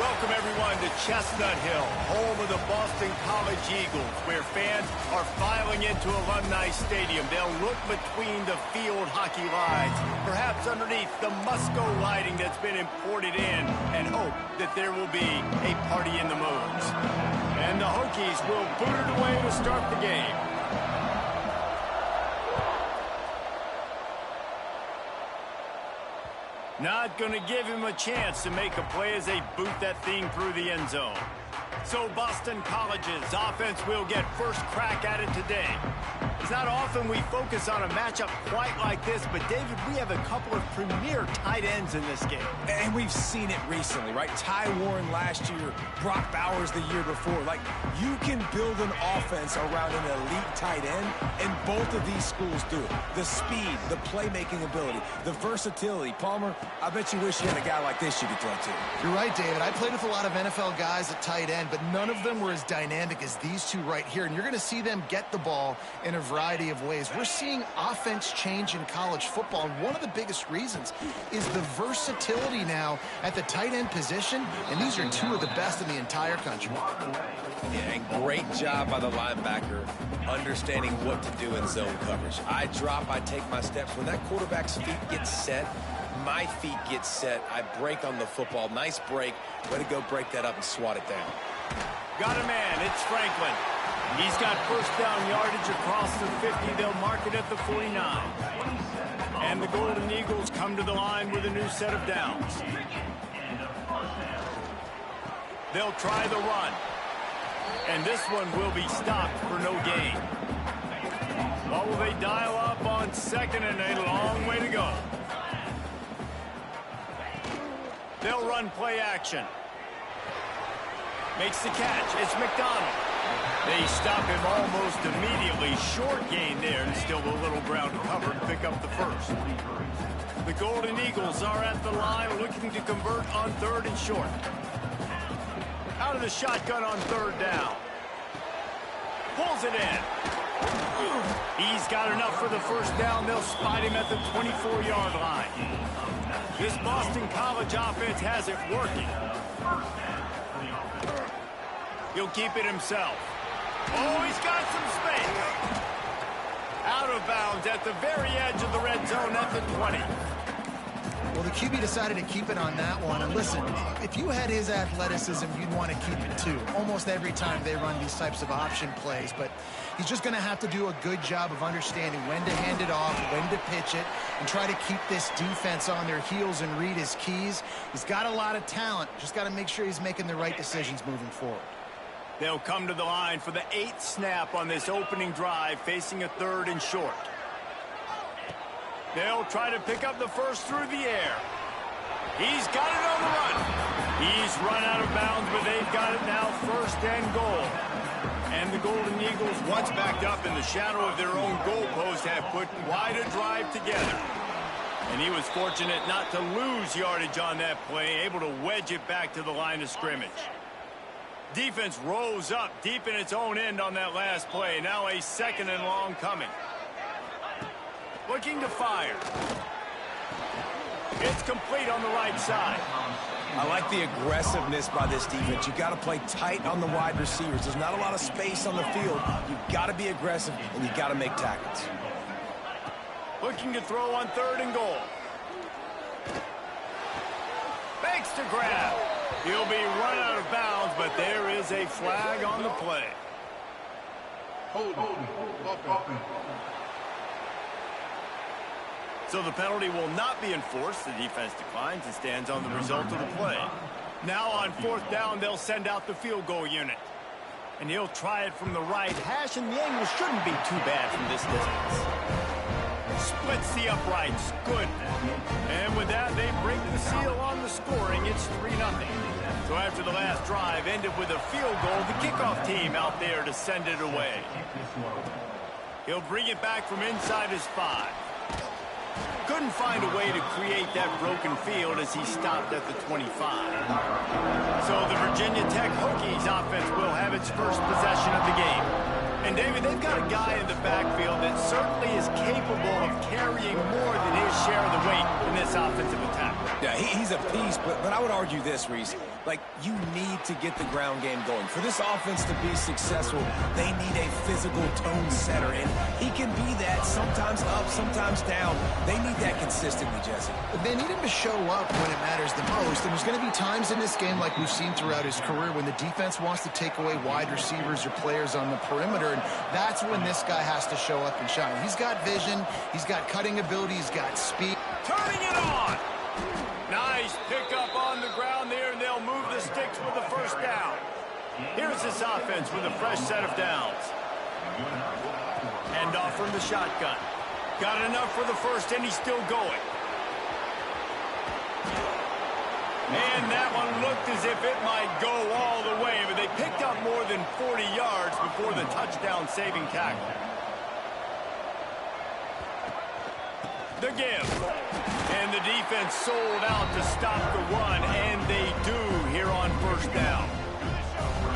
Welcome, everyone, to Chestnut Hill, home of the Boston College Eagles, where fans are filing into Alumni Stadium. They'll look between the field hockey lines, perhaps underneath the Musco lighting that's been imported in, and hope that there will be a party in the moons. And the Hokies will boot it away to start the game. Not going to give him a chance to make a play as they boot that thing through the end zone. So Boston College's offense will get first crack at it today. It's not often we focus on a matchup quite like this, but David, we have a couple of premier tight ends in this game. And we've seen it recently, right? Ty Warren last year, Brock Bowers the year before. Like, you can build an offense around an elite tight end, and both of these schools do it. The speed, the playmaking ability, the versatility. Palmer, I bet you wish you had a guy like this you could throw to. You're right, David. I played with a lot of NFL guys at tight end, but none of them were as dynamic as these two right here. And you're going to see them get the ball in a variety of ways. We're seeing offense change in college football, and one of the biggest reasons is the versatility now at the tight end position, and these are two of the best in the entire country. Yeah, and great job by the linebacker understanding what to do in zone coverage. I drop, I take my steps. When that quarterback's feet get set, my feet get set, I break on the football. Nice break. Way to go break that up and swat it down. Got a man. It's Franklin. He's got first down yardage across the 50. They'll mark it at the 49. And the Golden Eagles come to the line with a new set of downs. They'll try the run. And this one will be stopped for no gain. What will they dial up on second, and a long way to go? They'll run play action. Makes the catch. It's McDonald. They stop him almost immediately. Short gain there, and still a little ground to cover and pick up the first. The Golden Eagles are at the line looking to convert on third and short. Out of the shotgun on third down. Pulls it in. He's got enough for the first down. They'll spot him at the 24-yard line. This Boston College offense has it working. He'll keep it himself. Oh, he's got some space. Out of bounds at the very edge of the red zone at the 20. Well, the QB decided to keep it on that one. And listen, if you had his athleticism, you'd want to keep it too. Almost every time they run these types of option plays. But he's just going to have to do a good job of understanding when to hand it off, when to pitch it, and try to keep this defense on their heels and read his keys. He's got a lot of talent. Just got to make sure he's making the right decisions moving forward. They'll come to the line for the 8th snap on this opening drive, facing a third and short. They'll try to pick up the first through the air. He's got it on the run. He's run out of bounds, but they've got it now first and goal. And the Golden Eagles, once backed up in the shadow of their own goalpost, have put quite a drive together. And he was fortunate not to lose yardage on that play, able to wedge it back to the line of scrimmage. Defense rose up deep in its own end on that last play. Now a second and long coming. Looking to fire. It's complete on the right side. I like the aggressiveness by this defense. You got to play tight on the wide receivers. There's not a lot of space on the field. You've got to be aggressive, and you've got to make tackles. Looking to throw on third and goal. Fakes to grab. He'll be run out of bounds, but there is a flag on the play. So the penalty will not be enforced. The defense declines and stands on the result of the play. Now on fourth down, they'll send out the field goal unit. And he'll try it from the right hash, and the angle shouldn't be too bad from this distance. Splits the uprights. Good. And with that, they break the seal on the scoring. It's 3-0. So after the last drive ended with a field goal, the kickoff team out there to send it away. He'll bring it back from inside his 5. Couldn't find a way to create that broken field as he stopped at the 25. So the Virginia Tech Hokies offense will have its first possession of the game. And David, they've got a guy in the backfield that certainly is capable of carrying more than his share of the weight in this offensive attack. Yeah, he's a piece, but I would argue this, Reese. Like, you need to get the ground game going. For this offense to be successful, they need a physical tone setter, and he can be that, sometimes up, sometimes down. They need that consistently, Jesse. They need him to show up when it matters the most, and there's going to be times in this game, like we've seen throughout his career, when the defense wants to take away wide receivers or players on the perimeter, and that's when this guy has to show up and shine. He's got vision, he's got cutting ability, he's got speed. Turning it on! Nice pickup on the ground there, and they'll move the sticks with the first down. Here's this offense with a fresh set of downs. Hand off from the shotgun. Got enough for the first, and he's still going. And that one looked as if it might go all the way, but they picked up more than 40 yards before the touchdown-saving tackle. The give. And the defense sold out to stop the run, and they do here on first down.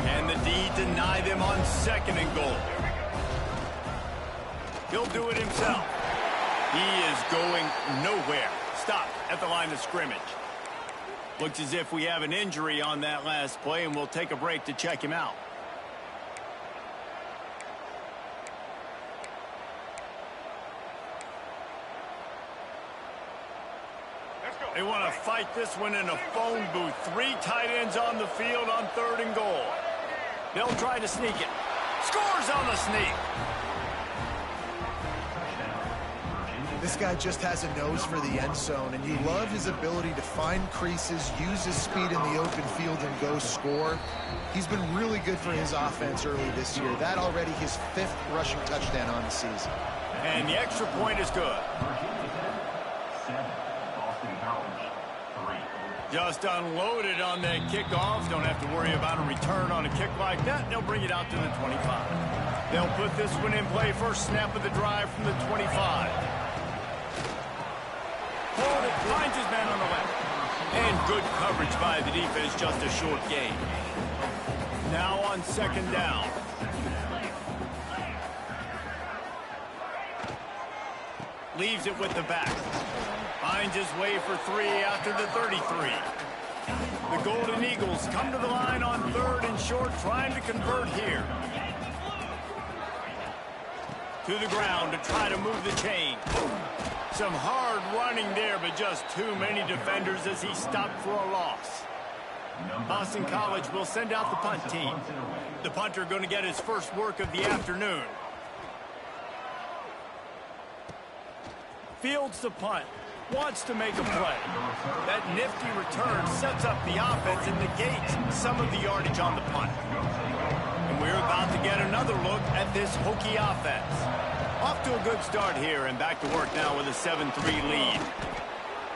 And the D deny them on second and goal. He'll do it himself. He is going nowhere. Stop at the line of scrimmage. Looks as if we have an injury on that last play, and we'll take a break to check him out. They want to fight this one in a phone booth. 3 tight ends on the field on third and goal. They'll try to sneak it. Scores on the sneak. This guy just has a nose for the end zone, and you love his ability to find creases, use his speed in the open field, and go score. He's been really good for his offense early this year. That already his 5th rushing touchdown on the season. And the extra point is good. Just unloaded on that kickoff. Don't have to worry about a return on a kick like that. They'll bring it out to the 25. They'll put this one in play. First snap of the drive from the 25. Hold it. Finds his man on the left. And good coverage by the defense. Just a short gain. Now on second down. Leaves it with the back. Finds his way for 3 after the 33. The Golden Eagles come to the line on third and short, trying to convert here. To the ground to try to move the chain. Some hard running there, but just too many defenders as he stopped for a loss. Boston College will send out the punt team. The punter going to get his first work of the afternoon. Fields the punt. Wants to make a play. That nifty return sets up the offense and negates some of the yardage on the punt. And we're about to get another look at this Hokie offense. Off to a good start here, and back to work now with a 7-3 lead.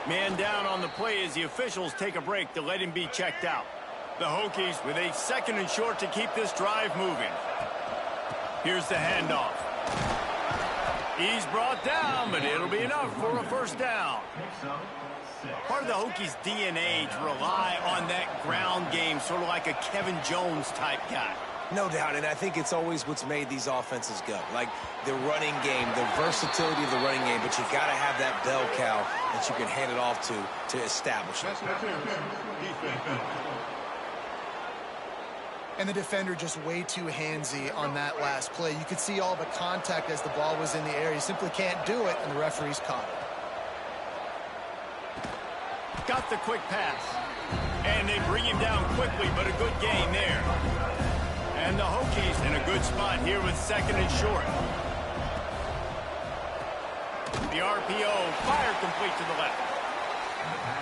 Man down on the play as the officials take a break to let him be checked out. The Hokies with a second and short to keep this drive moving. Here's the handoff. He's brought down, but it'll be enough for a first down. Part of the Hokies' DNA to rely on that ground game, sort of like a Kevin Jones type guy. No doubt, and I think it's always what's made these offenses go. Like the running game, the versatility of the running game, but you got to have that bell cow that you can hand it off to establish it. And the defender just way too handsy on that last play. You could see all the contact as the ball was in the air. He simply can't do it, and the referee's caught it. Got the quick pass. And they bring him down quickly, but a good gain there. And the Hokies in a good spot here with second and short. The RPO fired complete to the left.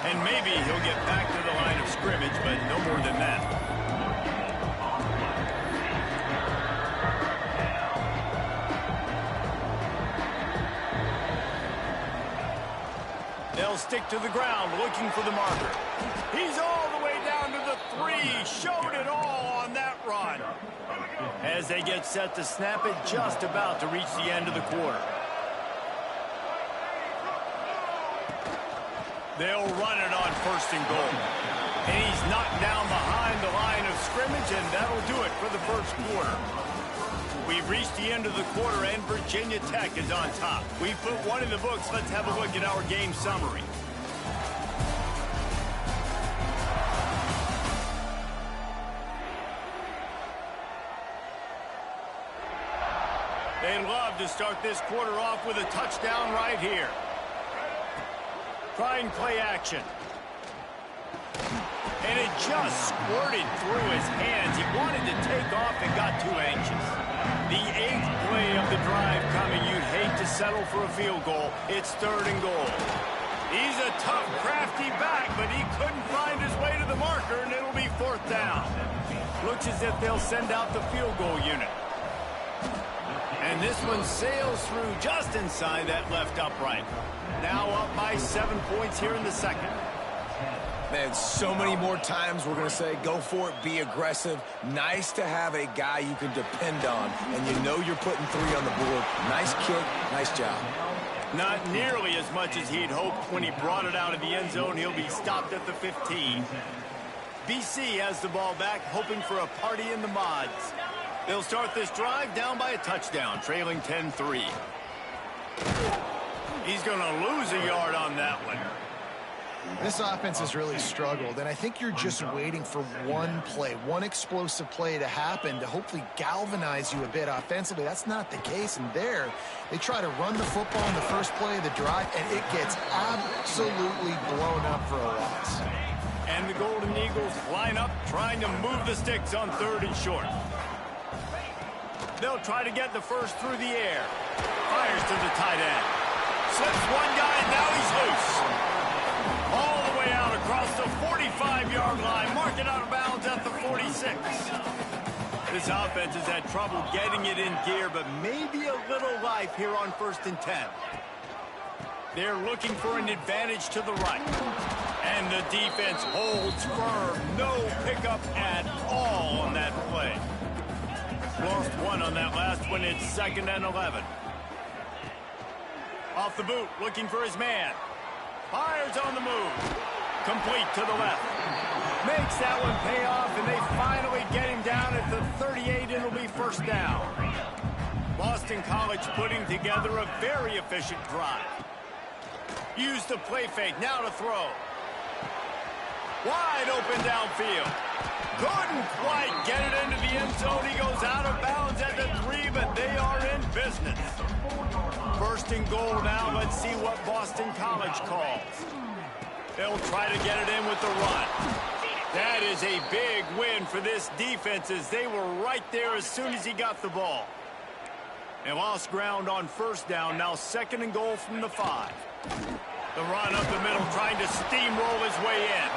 And maybe he'll get back to the line of scrimmage, but no more than that. They'll stick to the ground, looking for the marker. He's all the way down to the 3. Showed it all on that run. As they get set to snap it, just about to reach the end of the quarter. They'll run it on first and goal. And he's knocked down behind the line of scrimmage, and that'll do it for the first quarter. We've reached the end of the quarter, and Virginia Tech is on top. We've put one in the books. Let's have a look at our game summary. They'd love to start this quarter off with a touchdown right here. Try and play action. And it just squirted through his hands. He wanted to take off and got too anxious. The 8th play of the drive coming. You'd hate to settle for a field goal. It's 3rd and goal. He's a tough, crafty back, but he couldn't find his way to the marker, and it'll be 4th down. Looks as if they'll send out the field goal unit. And this one sails through just inside that left upright. Now up by 7 points here in the second. Man, so many more times we're going to say, go for it, be aggressive. Nice to have a guy you can depend on, and you know you're putting 3 on the board. Nice kick, nice job. Not nearly as much as he'd hoped when he brought it out of the end zone. He'll be stopped at the 15. BC has the ball back, hoping for a party in the mods. They'll start this drive down by a touchdown, trailing 10-3. He's going to lose a yard on that one. This offense has really struggled, and I think you're just waiting for one play, one explosive play to happen to hopefully galvanize you a bit offensively. That's not the case, and there they try to run the football in the first play of the drive, and it gets absolutely blown up for a loss. And the Golden Eagles line up, trying to move the sticks on 3rd and short. They'll try to get the first through the air. Fires to the tight end. Slips one guy, and now he's loose. All the way out across the 45-yard line. Mark it out of bounds at the 46. This offense has had trouble getting it in gear, but maybe a little life here on 1st and 10. They're looking for an advantage to the right. And the defense holds firm. No pickup at all on that play. Lost 1 on that last one. It's 2nd and 11. Off the boot, looking for his man. Fires on the move. Complete to the left. Makes that one pay off, and they finally get him down at the 38, and it'll be 1st down. Boston College putting together a very efficient drive. Use the play fake, now to throw. Wide open downfield. Couldn't quite get it into the end zone. He goes out of bounds at the 3, but they are in business. 1st and goal now. Let's see what Boston College calls. They'll try to get it in with the run. That is a big win for this defense, as they were right there as soon as he got the ball. They lost ground on 1st down. Now 2nd and goal from the 5. The run up the middle, trying to steamroll his way in.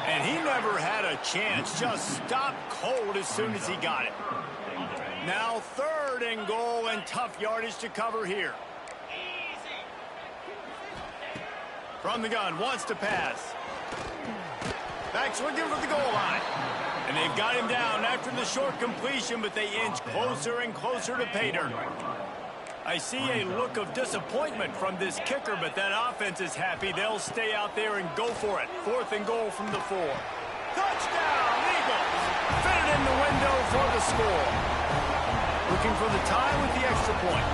And he never had a chance. Just stopped cold as soon as he got it. Now 3rd and goal, and tough yardage to cover here. From the gun, wants to pass. Back's looking for the goal line. And they've got him down after the short completion, but they inch closer and closer to pay dirt. I see a look of disappointment from this kicker, but that offense is happy. They'll stay out there and go for it. 4th and goal from the 4. Touchdown, Eagles! Fit it in the window for the score. Looking for the tie with the extra point.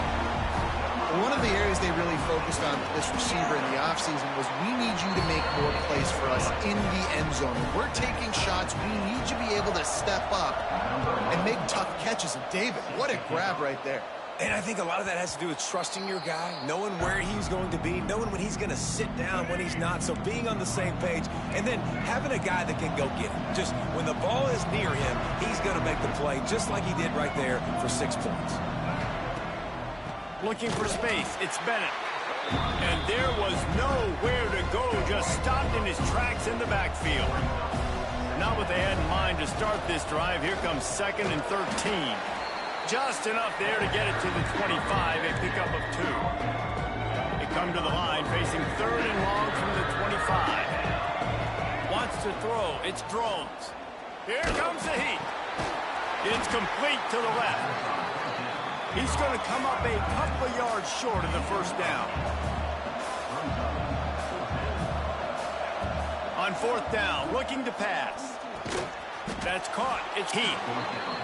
One of the areas they really focused on this receiver in the offseason was, we need you to make more plays for us in the end zone. When we're taking shots, we need you to be able to step up and make tough catches. And David, what a grab right there. And I think a lot of that has to do with trusting your guy, knowing where he's going to be, knowing when he's going to sit down, when he's not. So being on the same page, and then having a guy that can go get it. Just when the ball is near him, he's going to make the play, just like he did right there for 6 points. Looking for space, it's Bennett. And there was nowhere to go, just stopped in his tracks in the backfield. Not what they had in mind to start this drive. Here comes 2nd and 13. Just enough there to get it to the 25, a pickup of 2. They come to the line, facing 3rd and long from the 25. Wants to throw, it's Drones. Here comes the heat. It's complete to the left. He's going to come up a couple of yards short of the 1st down. On 4th down, looking to pass. That's caught. It's Heat.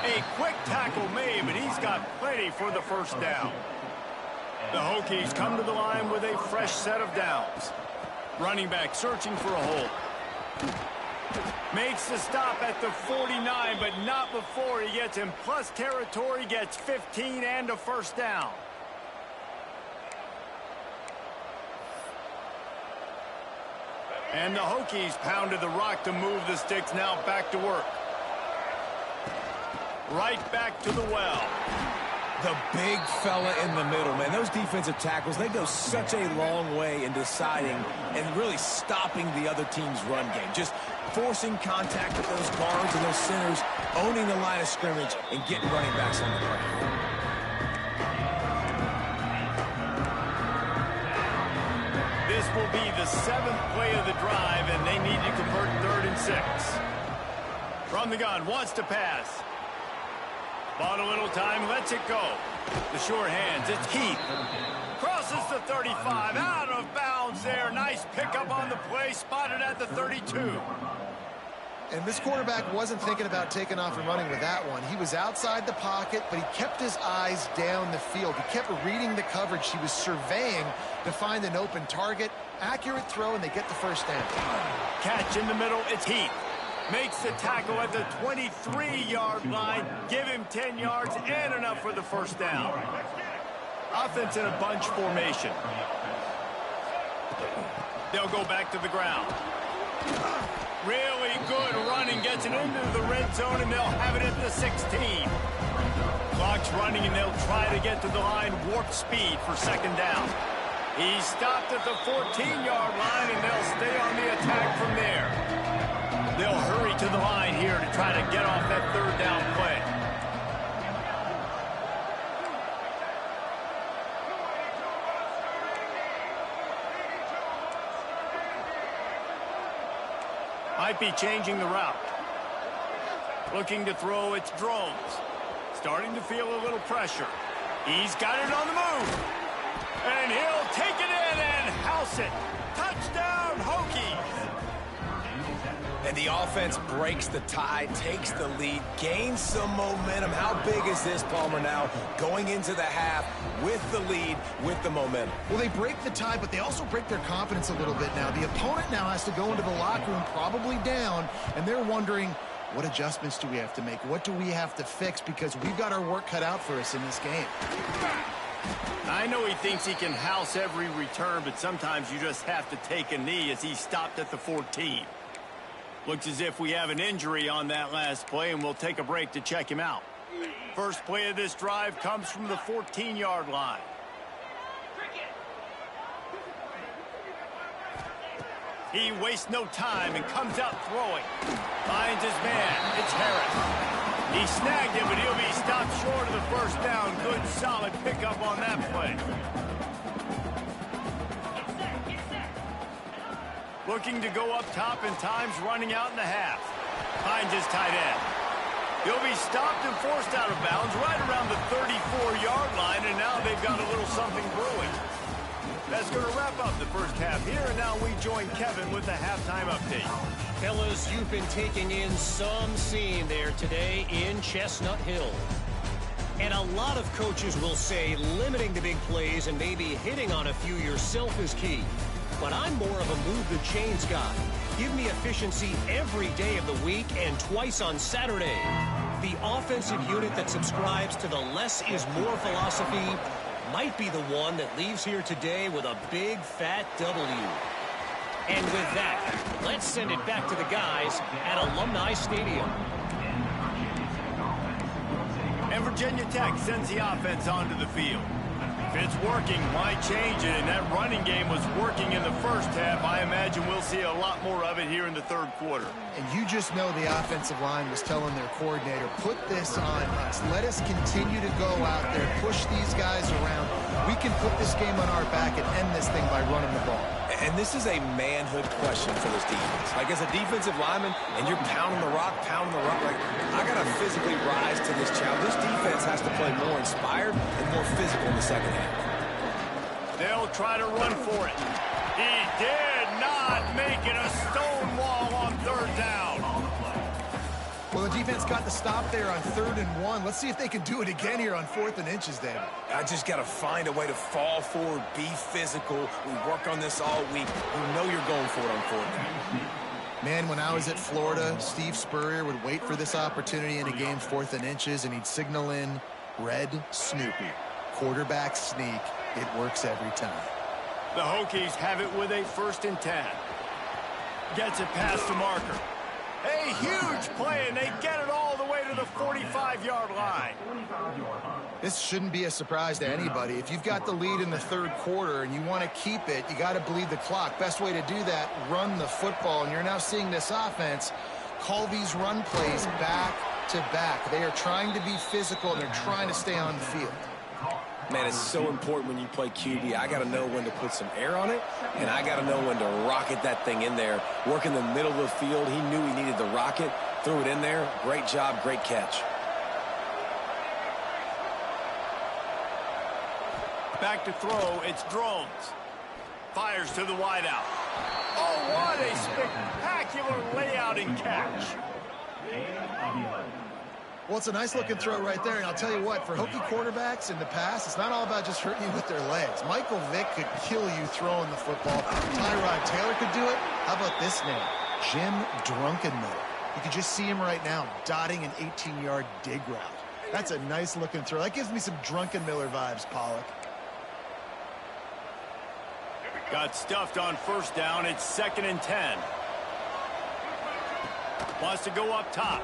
A quick tackle made, but he's got plenty for the 1st down. The Hokies come to the line with a fresh set of downs. Running back searching for a hole. Makes the stop at the 49, but not before he gets in plus territory, gets 15 and a first down. And the Hokies pounded the rock to move the sticks, now back to work. Right back to the well. The big fella in the middle, man. Those defensive tackles, they go such a long way in deciding and really stopping the other team's run game. Just forcing contact with those guards and those centers, owning the line of scrimmage, and getting running backs on the ground. This will be the 7th play of the drive, and they need to convert 3rd and 6. From the gun, wants to pass. Bought a little time, lets it go. The short hands, it's Keith. Crosses the 35, out of bounds there. Nice pickup on the play, spotted at the 32. And this quarterback wasn't thinking about taking off and running with that one. He was outside the pocket, but he kept his eyes down the field. He kept reading the coverage. He was surveying to find an open target. Accurate throw, and they get the first down. Catch in the middle, it's Heath. Makes the tackle at the 23-yard line. Give him 10 yards and enough for the first down. Offense in a bunch formation. They'll go back to the ground. Really good running. Gets it into the red zone, and they'll have it at the 16. Clock's running, and they'll try to get to the line. Warp speed for 2nd down. He stopped at the 14-yard line, and they'll stay on the attack from there. They'll hurry to the line here to try to get off that 3rd down play. Might be changing the route. Looking to throw, it's Drones. Starting to feel a little pressure. He's got it on the move. And he'll take it in and house it. Touchdown, Hokies. And the offense breaks the tie, takes the lead, gains some momentum. How big is this, Palmer, now going into the half with the lead, with the momentum? Well, they break the tie, but they also break their confidence a little bit now. The opponent now has to go into the locker room probably down, and they're wondering, what adjustments do we have to make? What do we have to fix? Because we've got our work cut out for us in this game. I know he thinks he can house every return, but sometimes you just have to take a knee as he stopped at the 14. Looks as if we have an injury on that last play, and we'll take a break to check him out. First play of this drive comes from the 14-yard line. He wastes no time and comes out throwing. Finds his man. It's Harris. He snagged him, but he'll be stopped short of the first down. Good, solid pickup on that play. Looking to go up top, and time's running out in the half. Finds his tight end. He'll be stopped and forced out of bounds right around the 34-yard line, and now they've got a little something brewing. That's going to wrap up the first half here, and now we join Kevin with the halftime update. Fellas, you've been taking in some scene there today in Chestnut Hill. And a lot of coaches will say limiting the big plays and maybe hitting on a few yourself is key. But I'm more of a move the chains guy. Give me efficiency every day of the week and twice on Saturday. The offensive unit that subscribes to the less is more philosophy might be the one that leaves here today with a big fat W. And with that, let's send it back to the guys at Alumni Stadium. And Virginia Tech sends the offense onto the field. If it's working, why change it? And that running game was working in the first half. I imagine we'll see a lot more of it here in the 3rd quarter. And you just know the offensive line was telling their coordinator, put this on us. Let us continue to go out there, push these guys around. We can put this game on our back and end this thing by running the ball. And this is a manhood question for this defense. Like, as a defensive lineman, and you're pounding the rock, like, I got to physically rise to this challenge. This defense has to play more inspired and more physical in the second half. They'll try to run for it. He did not make it. A stone wall on 3rd down. Well, the defense got the stop there on 3rd and 1. Let's see if they can do it again here on 4th and inches, David. I just got to find a way to fall forward, be physical. We work on this all week. You know you're going for it on 4th down. Man, when I was at Florida, Steve Spurrier would wait for this opportunity in a game 4th and inches, and he'd signal in red Snoopy. Quarterback sneak. It works every time. The Hokies have it with a 1st and 10. Gets it past the marker. A huge play, and they get it all the way to the 45-yard line. This shouldn't be a surprise to anybody. If you've got the lead in the 3rd quarter and you want to keep it, you got to bleed the clock. Best way to do that, run the football. And you're now seeing this offense call these run plays back to back. They are trying to be physical, and they're trying to stay on the field. Man, it's so important when you play QB. I got to know when to put some air on it, and I got to know when to rocket that thing in there. Work in the middle of the field. He knew he needed the rocket, threw it in there. Great job, great catch. Back to throw, it's Drones. Fires to the wideout. Oh, what a spectacular layout and catch. Well, it's a nice-looking throw right there, and I'll tell you what, for Hokie quarterbacks in the past, it's not all about just hurting you with their legs. Michael Vick could kill you throwing the football. Tyrod Taylor could do it. How about this name? Jim Drunkenmiller. You can just see him right now dotting an 18-yard dig route. That's a nice-looking throw. That gives me some Drunkenmiller vibes, Pollock. Got stuffed on 1st down. It's 2nd and 10. Wants to go up top.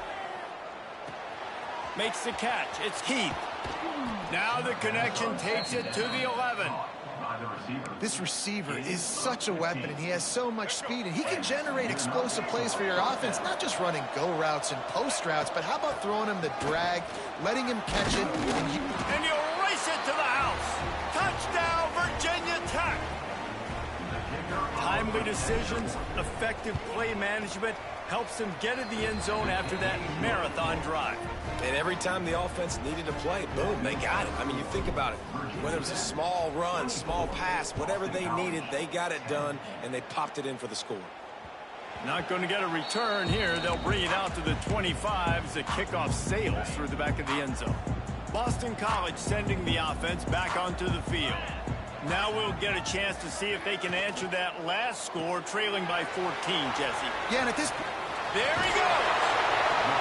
Makes the catch. It's Heath. Now the connection takes it to the 11. This receiver is such a weapon, and he has so much speed, and he can generate explosive plays for your offense, not just running go routes and post routes, but how about throwing him the drag, letting him catch it, and he'll race it to the house. Touchdown, Virginia Tech. Timely decisions, effective play management helps them get in the end zone after that marathon drive. And every time the offense needed to play, boom, they got it. I mean, you think about it. Whether it was a small run, small pass, whatever they needed, they got it done, and they popped it in for the score. Not going to get a return here. They'll bring it out to the 25 as the kickoff sails through the back of the end zone. Boston College sending the offense back onto the field. Now we'll get a chance to see if they can answer that last score, trailing by 14, Jesse. Yeah, and at this... There he goes!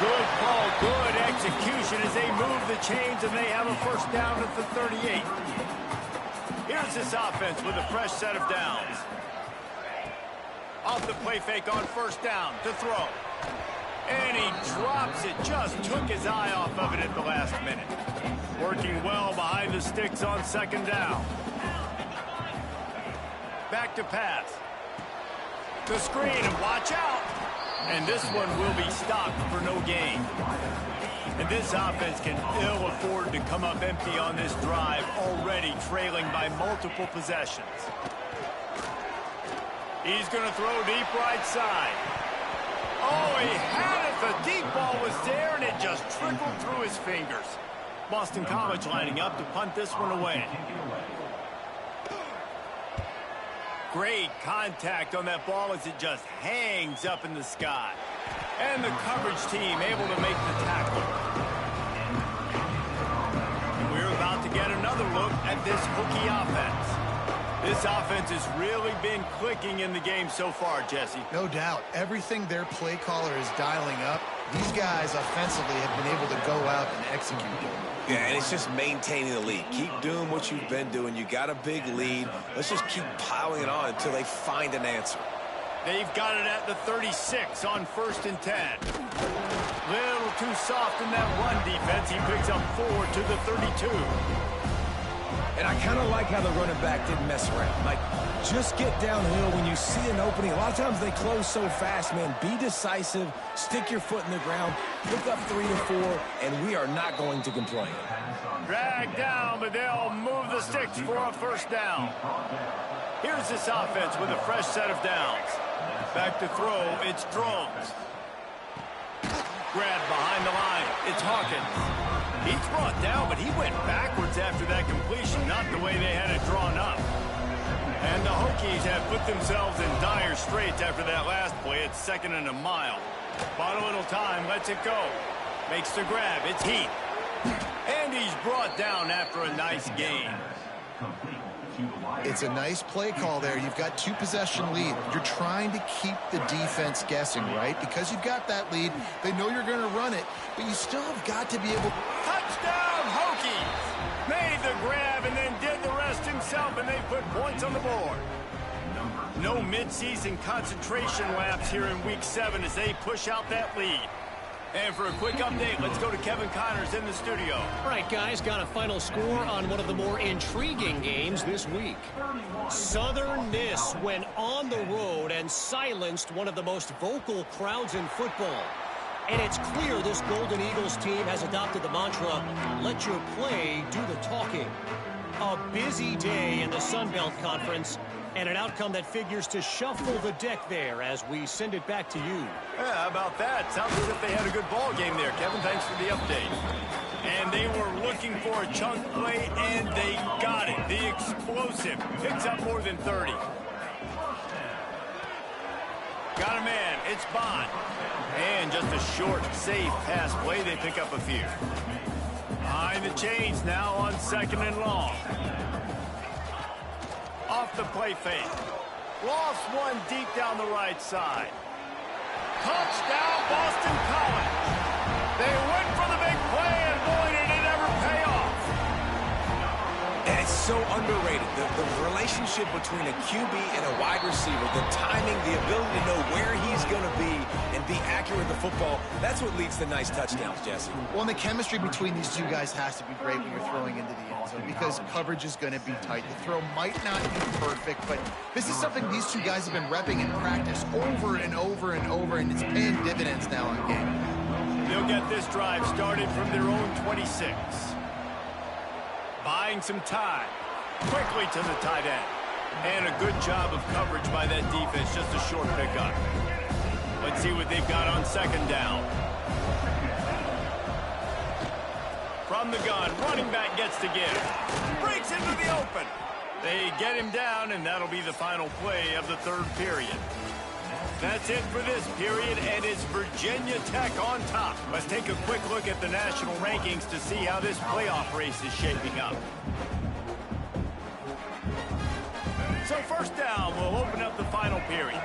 Good call, good execution as they move the chains, and they have a 1st down at the 38. Here's this offense with a fresh set of downs. Off the play fake on 1st down to throw. And he drops it, just took his eye off of it at the last minute. Working well behind the sticks on 2nd down. Back to pass. The screen, and watch out. And this one will be stopped for no gain. And this offense can ill afford to come up empty on this drive, already trailing by multiple possessions. He's going to throw deep right side. Oh, he had it. The deep ball was there, and it just trickled through his fingers. Boston College lining up to punt this one away. Great contact on that ball as it just hangs up in the sky. And the coverage team able to make the tackle. And we're about to get another look at this Hokie offense. This offense has really been clicking in the game so far, Jesse. No doubt. Everything their play caller is dialing up, these guys offensively have been able to go out and execute it. Yeah, and it's just maintaining the lead. Keep doing what you've been doing. You got a big lead. Let's just keep piling it on until they find an answer. They've got it at the 36 on 1st and 10. Little too soft in that run defense. He picks up 4 to the 32. And I kind of like how the running back didn't mess around. Like, just get downhill when you see an opening. A lot of times they close so fast, man. Be decisive. Stick your foot in the ground. Pick up 3 to 4, and we are not going to complain. Drag down, but they'll move the sticks for a 1st down. Here's this offense with a fresh set of downs. Back to throw, it's Drones. Grabbed behind the line, it's Hawkins. He's brought down, but he went backwards after that completion, not the way they had it drawn up. And the Hokies have put themselves in dire straits after that last play. It's 2nd and a mile. Bought a little time, lets it go. Makes the grab, it's Heath. And he's brought down after a nice gain. It's a nice play call there. You've got 2-possession lead. You're trying to keep the defense guessing, right? Because you've got that lead, they know you're going to run it, but you still have got to be able... Touchdown, Hokies! Made the grab and then did the rest himself, and they put points on the board. No mid-season concentration laps here in Week 7 as they push out that lead. And for a quick update, let's go to Kevin Connors in the studio. All right, guys, got a final score on one of the more intriguing games this week. Southern Miss went on the road and silenced one of the most vocal crowds in football. And it's clear this Golden Eagles team has adopted the mantra, let your play do the talking. A busy day in the Sun Belt Conference, and an outcome that figures to shuffle the deck there as we send it back to you. Yeah, how about that? Sounds as if they had a good ball game there, Kevin. Thanks for the update. And they were looking for a chunk play, and they got it. The explosive picks up more than 30. Got a man. It's Bond. And just a short, safe pass play. They pick up a few. Behind the chains now on 2nd and long. Off the play fake. Lost one deep down the right side. Touchdown, Boston College. They went for the big play, and boy, did it ever pay off. And it's so underrated. The relationship between a QB and a wide receiver, the timing, the ability to know where he's going to be and be accurate with the football, that's what leads to nice touchdowns, Jesse. Well, and the chemistry between these two guys has to be great when you're throwing into the end zone because coverage is going to be tight. The throw might not be perfect, but this is something these two guys have been repping in practice over and over and over, and it's paying dividends now on game. They'll get this drive started from their own 26. Buying some time. Quickly to the tight end. And a good job of coverage by that defense. Just a short pickup. Let's see what they've got on 2nd down. From the gun, running back gets to give. Breaks into the open. They get him down, and that'll be the final play of the 3rd period. That's it for this period, and it's Virginia Tech on top. Let's take a quick look at the national rankings to see how this playoff race is shaping up. So 1st down will open up the final period.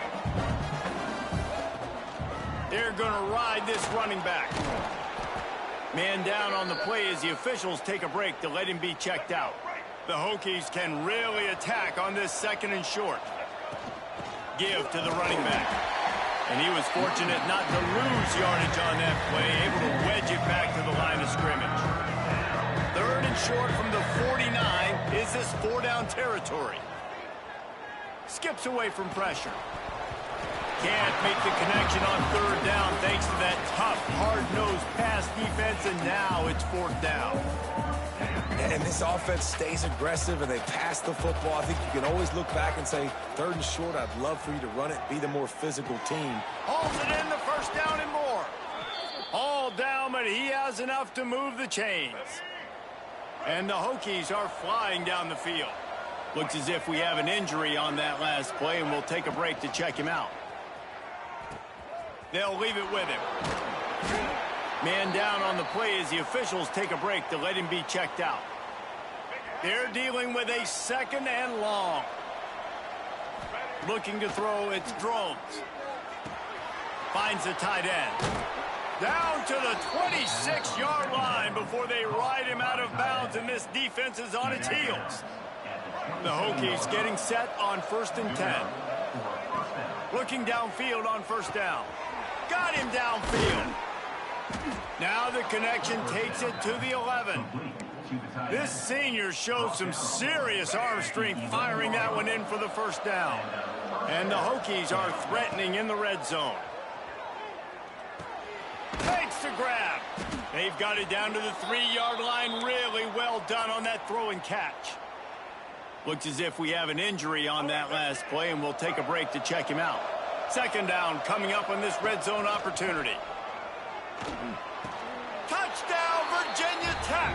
They're going to ride this running back. Man down on the play as the officials take a break to let him be checked out. The Hokies can really attack on this 2nd and short. Give to the running back. And he was fortunate not to lose yardage on that play, able to wedge it back to the line of scrimmage. 3rd and short from the 49. Is this 4-down territory? Skips away from pressure. Can't make the connection on 3rd down thanks to that tough, hard-nosed pass defense, and now it's 4th down. And this offense stays aggressive and they pass the football. I think you can always look back and say, 3rd and short, I'd love for you to run it, be the more physical team. Hauls it in the 1st down and more. All down, but he has enough to move the chains. And the Hokies are flying down the field. Looks as if we have an injury on that last play, and we'll take a break to check him out. They'll leave it with him. Man down on the play as the officials take a break to let him be checked out. They're dealing with a 2nd and long. Looking to throw, it's Drones. Finds the tight end. Down to the 26-yard line before they ride him out of bounds, and this defense is on its heels. The Hokies getting set on 1st and 10. Looking downfield on 1st down. Got him downfield. Now the connection takes it to the 11. This senior shows some serious arm strength firing that one in for the 1st down. And the Hokies are threatening in the red zone. Takes the grab. They've got it down to the 3-yard line. Really well done on that throw and catch. Looks as if we have an injury on that last play, and we'll take a break to check him out. 2nd down coming up on this red zone opportunity. Touchdown, Virginia Tech.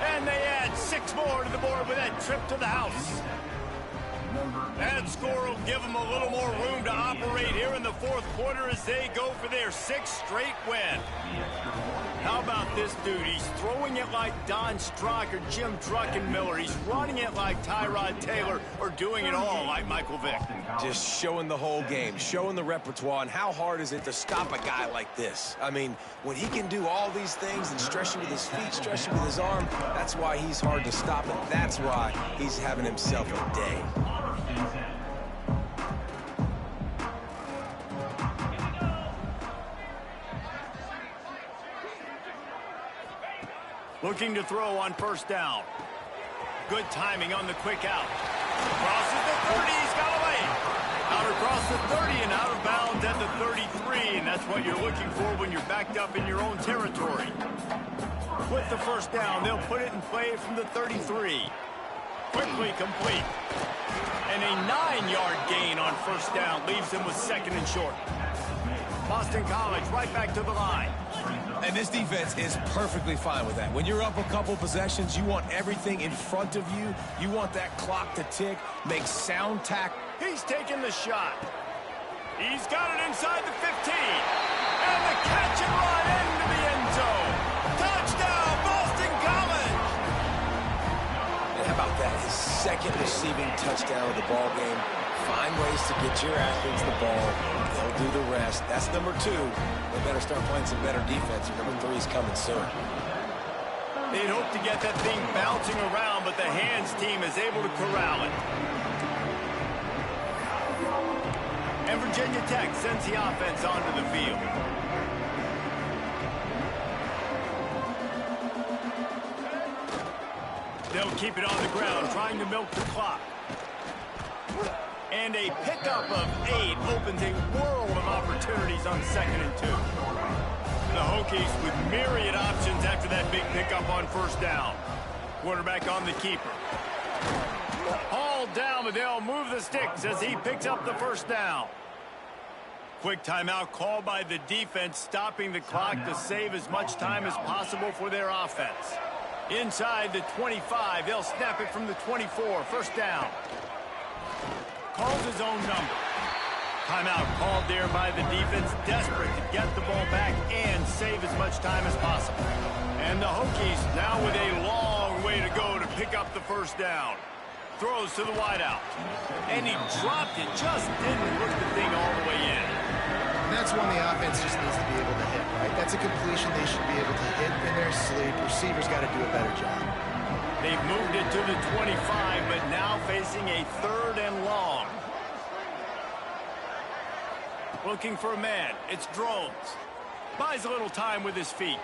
And they add 6 more to the board with that trip to the house. That score will give them a little more room to operate here in the fourth quarter as they go for their 6th straight win. How about this dude? He's throwing it like Don Strock or Jim Druckenmiller. He's running it like Tyrod Taylor, or doing it all like Michael Vick. Just showing the whole game, showing the repertoire, and how hard is it to stop a guy like this? I mean, when he can do all these things and stretch you with his feet, stretch you with his arm, that's why he's hard to stop, and that's why he's having himself a day. Looking to throw on first down. Good timing on the quick out. Crosses the 30, he's got away. Out across the 30 and out of bounds at the 33, and that's what you're looking for when you're backed up in your own territory. With the first down, they'll put it in play from the 33. Quickly complete. And a 9-yard gain on first down leaves them with 2nd and short. Boston College right back to the line. And this defense is perfectly fine with that. When you're up a couple possessions, you want everything in front of you. You want that clock to tick, make sound tackle. He's taking the shot. He's got it inside the 15. And the catch and run into the end zone. Touchdown, Boston College! And how about that? His 2nd receiving touchdown of the ball game. Find ways to get your athletes the ball. They'll do the rest. That's number 2. They better start playing some better defense. Number 3 is coming soon. They'd hope to get that thing bouncing around, but the hands team is able to corral it. And Virginia Tech sends the offense onto the field. They'll keep it on the ground, trying to milk the clock. And a pickup of 8 opens a world of opportunities on 2nd and 2. The Hokies with myriad options after that big pickup on first down. Quarterback on the keeper. Hauled down, but they'll move the sticks as he picks up the first down. Quick timeout called by the defense, stopping the clock to save as much time as possible for their offense. Inside the 25, they'll snap it from the 24, first down. Calls his own number. Timeout called there by the defense, desperate to get the ball back and save as much time as possible. And the Hokies now with a long way to go to pick up the first down. Throws to the wideout. And he dropped it, just didn't work the thing all the way in. And that's one the offense just needs to be able to hit, right? That's a completion they should be able to hit in their sleep. Receivers got to do a better job. They've moved it to the 25, but now facing a 3rd and long. Looking for a man. It's Drones. Buys a little time with his feet.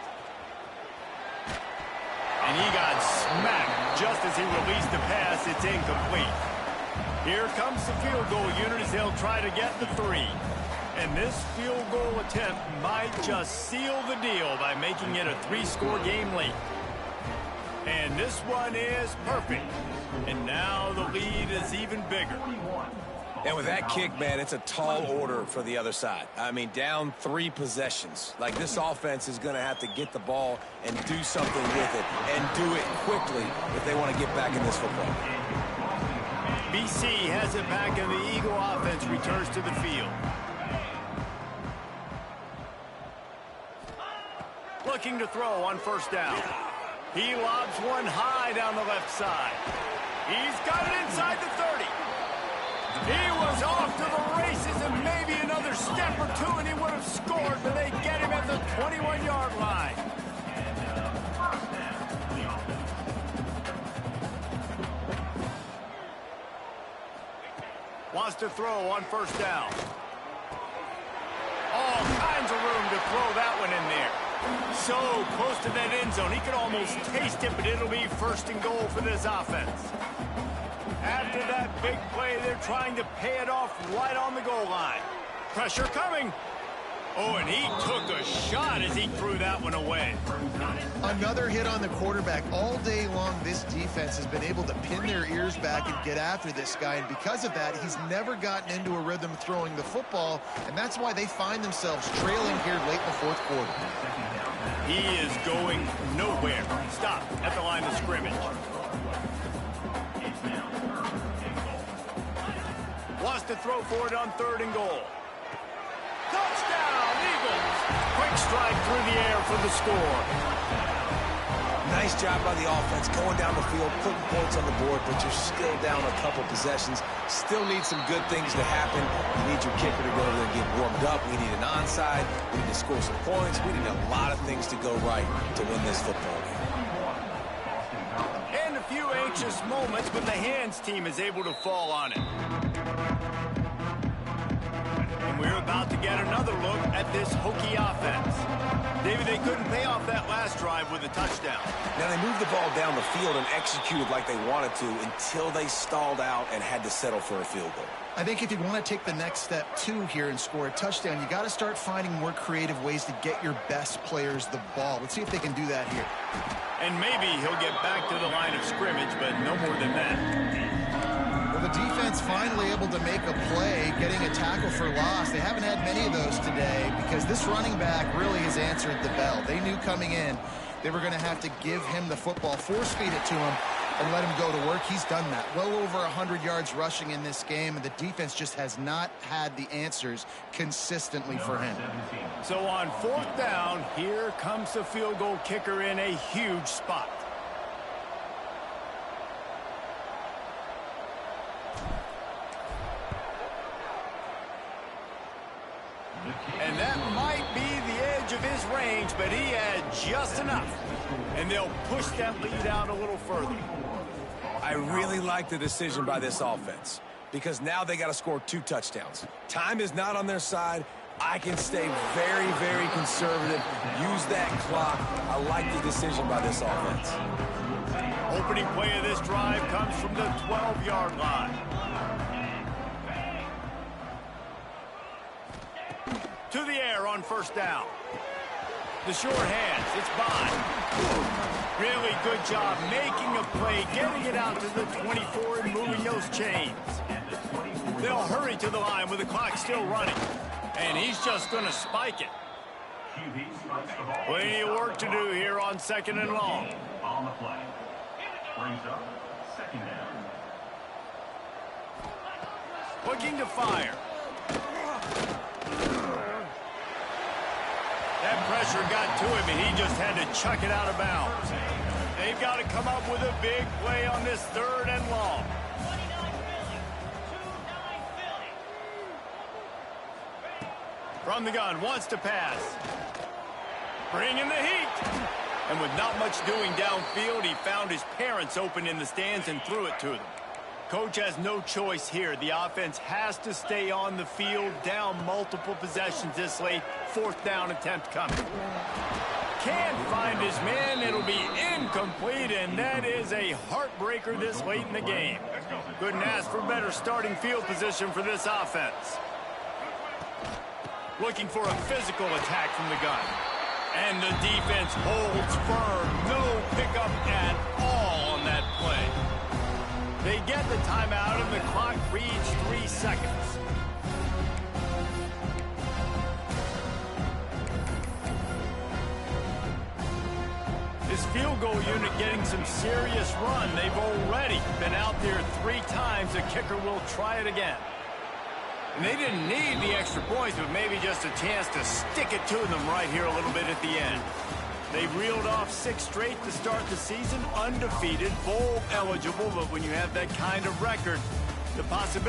And he got smacked just as he released the pass. It's incomplete. Here comes the field goal unit as they'll try to get the 3. And this field goal attempt might just seal the deal by making it a 3-score game late. And this one is perfect. And now the lead is even bigger. And with that kick, man, it's a tall order for the other side. I mean, down 3 possessions. Like, this offense is going to have to get the ball and do something with it, and do it quickly if they want to get back in this football. BC has it back, and the Eagle offense returns to the field. Looking to throw on first down. He lobs one high down the left side. He's got it inside the 30. He was off to the races, and maybe another step or 2 and he would have scored, but they get him at the 21-yard line. Wants to throw on first down. All kinds of room to throw that one in there. So close to that end zone, he could almost taste it, but it'll be 1st and goal for this offense. After that big play, they're trying to pay it off right on the goal line. Pressure coming. Oh, and he took a shot as he threw that one away. Another hit on the quarterback. All day long, this defense has been able to pin their ears back and get after this guy, and because of that, he's never gotten into a rhythm throwing the football, and that's why they find themselves trailing here late in the 4th quarter. He is going nowhere. Stop at the line of scrimmage. Wants to throw for it on 3rd and goal. Touchdown, Eagles! Quick strike through the air for the score. Nice job by the offense going down the field, putting points on the board, but you're still down a couple possessions. Still need some good things to happen. You need your kicker to go over there and get warmed up. We need an onside. We need to score some points. We need a lot of things to go right to win this football game. And a few anxious moments when the hands team is able to fall on it. And we're about to get another look at this Hokie offense. David, they couldn't pay off that last drive with a touchdown. Now, they moved the ball down the field and executed like they wanted to until they stalled out and had to settle for a field goal. I think if you want to take the next step, too, here and score a touchdown, you got to start finding more creative ways to get your best players the ball. Let's see if they can do that here. And maybe he'll get back to the line of scrimmage, but no more than that. Well, the defense finally able to make a play, getting a tackle for loss. They haven't had many of those today because this running back really has answered the bell. They knew coming in they were going to have to give him the football, force-feed it to him, and let him go to work. He's done that. Well over 100 yards rushing in this game, and the defense just has not had the answers consistently for him. So on 4th down, here comes the field goal kicker in a huge spot. And that might be the edge of his range, but he had just enough. And they'll push that lead out a little further. I really like the decision by this offense because now they got to score 2 touchdowns. Time is not on their side. I can stay very, very conservative. Use that clock. I like the decision by this offense. Opening play of this drive comes from the 12-yard line. To the air on 1st down. The short hands, it's Bond. Really good job making a play, getting it out to the 24 and moving those chains. They'll hurry to the line with the clock still running. And he's just going to spike it. Plenty of work to do here on 2nd and long. On the play. Brings up 2nd down. Looking to fire. That pressure got to him, and he just had to chuck it out of bounds. They've got to come up with a big play on this 3rd and long. From the gun, wants to pass. Bringing the heat. And with not much doing downfield, he found his parents open in the stands and threw it to them. Coach has no choice here. The offense has to stay on the field, down multiple possessions this late. 4th down attempt coming. Can't find his man. It'll be incomplete, and that is a heartbreaker this late in the game. Couldn't ask for better starting field position for this offense. Looking for a physical attack from the gun. And the defense holds firm. No pickup at all on that play. They get the timeout, and the clock reads 3 seconds. This field goal unit getting some serious run. They've already been out there 3 times. The kicker will try it again. And they didn't need the extra points, but maybe just a chance to stick it to them right here a little bit at the end. They reeled off 6 straight to start the season, undefeated, bowl eligible, but when you have that kind of record, the possibility